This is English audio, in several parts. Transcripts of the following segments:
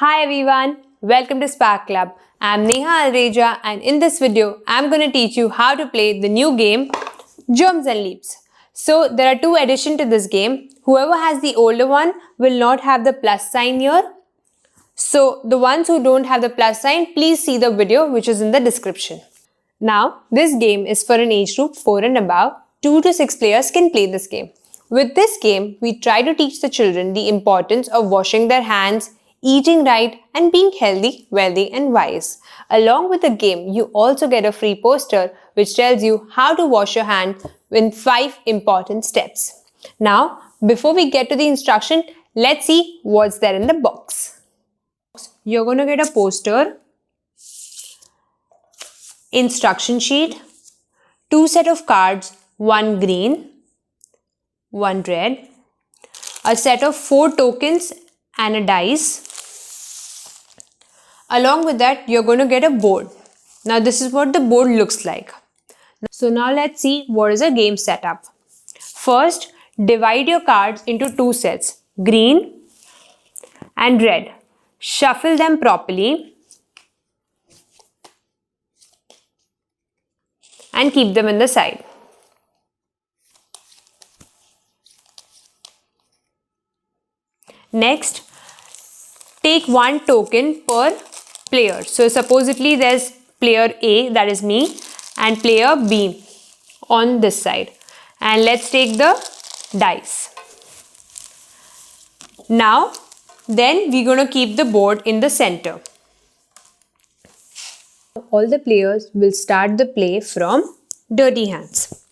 Hi everyone, welcome to Spark Club. I'm Neha Alreja and in this video, I'm going to teach you how to play the new game Germs and Leaps. So there are two additions to this game. Whoever has the older one will not have the plus sign here. So the ones who don't have the plus sign, please see the video which is in the description. Now, this game is for an age group 4 and above. 2 to 6 players can play this game. With this game, we try to teach the children the importance of washing their hands, eating right, and being healthy, wealthy, and wise. Along with the game, you also get a free poster which tells you how to wash your hand in 5 important steps. Now, before we get to the instruction, let's see what's there in the box. You're going to get a poster, instruction sheet, 2 set of cards, 1 green, 1 red, a set of 4 tokens and a dice. Along with that, you're going to get a board. Now this is what the board looks like. So now let's see what is a game setup. First, divide your cards into 2 sets, green and red. Shuffle them properly and keep them in the side. Next, take 1 token per player. So supposedly there's player A, that is me, and player B on this side. And let's take the dice. Now, then we're going to keep the board in the center. All the players will start the play from dirty hands.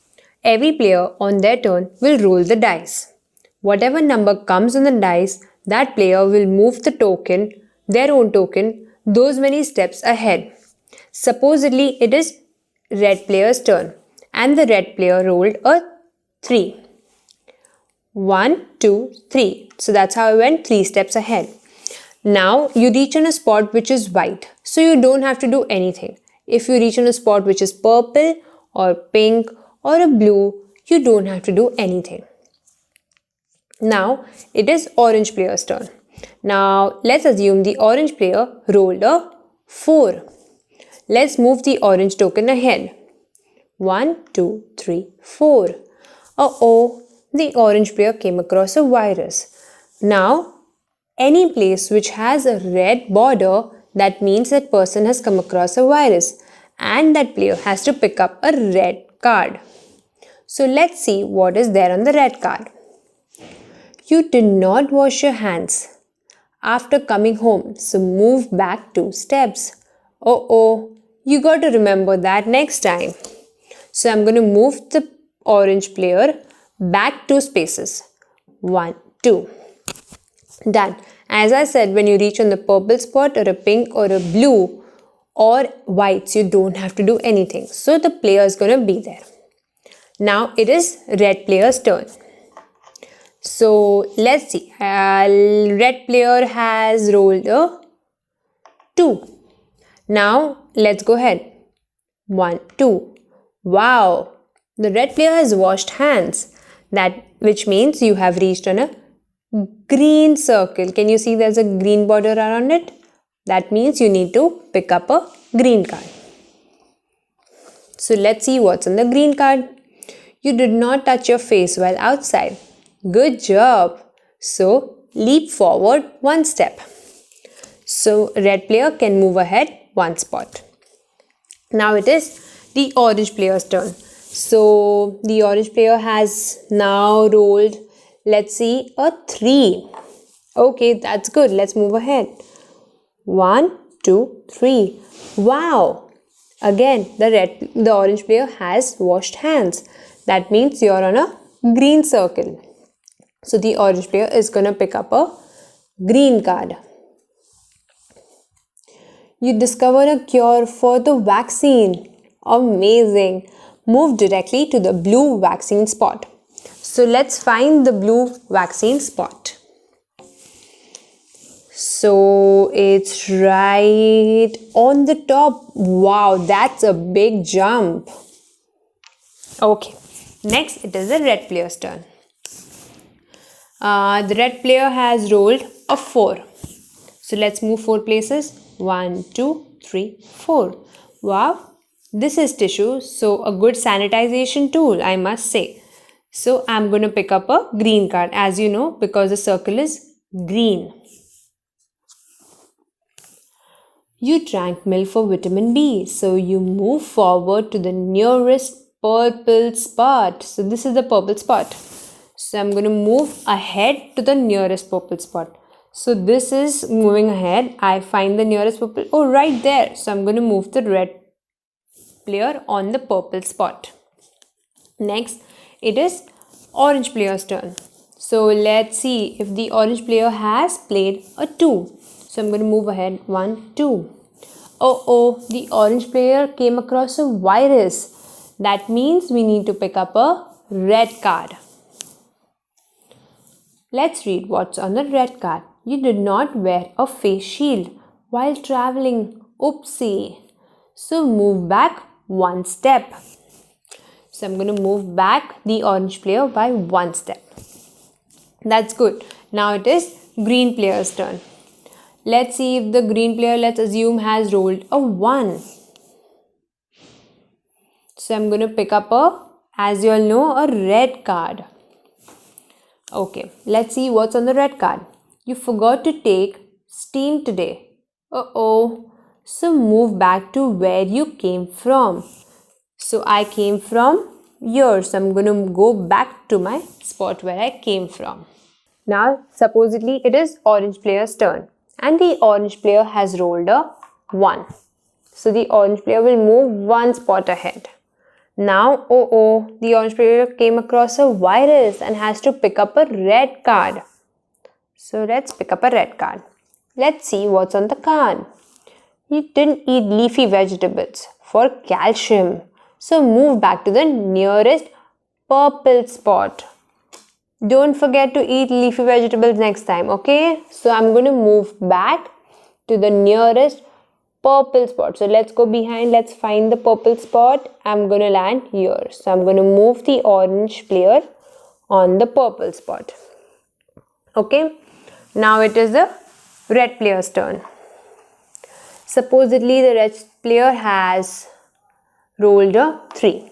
Every player on their turn will roll the dice. Whatever number comes on the dice, that player will move the token, their own token, those many steps ahead. Supposedly it is red player's turn and the red player rolled a 3. 1, 2, 3. So that's how I went 3 steps ahead. Now you reach on a spot which is white. So you don't have to do anything. If you reach on a spot which is purple or pink or a blue, you don't have to do anything. Now it is orange player's turn. Now let's assume the orange player rolled a 4. Let's move the orange token ahead. 1, 2, 3, 4. Uh-oh, the orange player came across a virus. Now, any place which has a red border, that means that person has come across a virus and that player has to pick up a red card. So let's see what is there on the red card. You did not wash your hands after coming home, so move back 2 steps. Oh, you got to remember that next time. So I'm going to move the orange player back 2 spaces. 1, 2. Done. As I said, when you reach on the purple spot or a pink or a blue or whites, you don't have to do anything. So the player is going to be there. Now it is red player's turn. So let's see. Red player has rolled a 2. Now let's go ahead. 1, 2. Wow! The red player has washed hands. Which means you have reached on a green circle. Can you see there's a green border around it? That means you need to pick up a green card. So let's see what's on the green card. You did not touch your face while outside. Good job. So leap forward 1 step. So red player can move ahead 1 spot. Now it is the orange player's turn. So the orange player has now rolled, let's see, a 3. Okay, that's good. Let's move ahead. 1, 2, 3. Wow! Again, the orange player has washed hands. That means you're on a green circle. So the orange player is going to pick up a green card. You discover a cure for the vaccine. Amazing. Move directly to the blue vaccine spot. So let's find the blue vaccine spot. So it's right on the top. Wow, that's a big jump. Okay, next it is the red player's turn. The red player has rolled a 4. So let's move 4 places. 1, 2, 3, 4. Wow, this is tissue, so a good sanitization tool, I must say. So I'm going to pick up a green card, as you know, because the circle is green. You drank milk for vitamin B, so you move forward to the nearest purple spot. So this is the purple spot. So I'm going to move ahead to the nearest purple spot. So this is moving ahead. I find the nearest purple. Oh, right there. So I'm going to move the red player on the purple spot. Next, it is orange player's turn. So let's see if the orange player has played a 2. So I'm going to move ahead. 1, 2. Oh, the orange player came across a virus. That means we need to pick up a red card. Let's read what's on the red card. You did not wear a face shield while traveling. Oopsie. So move back 1 step. So I'm going to move back the orange player by 1 step. That's good. Now it is green player's turn. Let's see if the green player, let's assume, has rolled a 1. So I'm going to pick up as you all know, a red card. Okay, let's see what's on the red card. You forgot to take steam today. So move back to where you came from. So I came from here. So I'm going to go back to my spot where I came from. Now, supposedly it is orange player's turn. And the orange player has rolled a 1. So the orange player will move 1 spot ahead. Now, the orange player came across a virus and has to pick up a red card. So let's pick up a red card. Let's see what's on the card. You didn't eat leafy vegetables for calcium. So move back to the nearest purple spot. Don't forget to eat leafy vegetables next time, okay? So I'm going to move back to the nearest purple spot. So let's go behind. Let's find the purple spot. I'm going to land here. So I'm going to move the orange player on the purple spot. Okay. Now it is the red player's turn. Supposedly the red player has rolled a 3.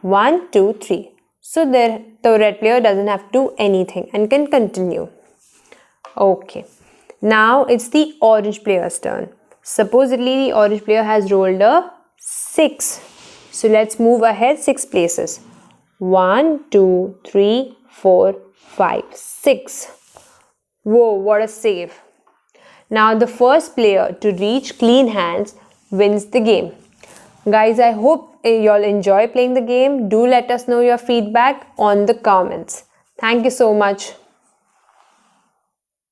1, 2, 3. So the red player doesn't have to do anything and can continue. Okay. Now it's the orange player's turn. Supposedly the orange player has rolled a 6. So let's move ahead 6 places. 1, 2, 3, 4, 5, 6. Whoa, what a save. Now the first player to reach clean hands wins the game. Guys, I hope you all enjoy playing the game. Do let us know your feedback on the comments. Thank you so much.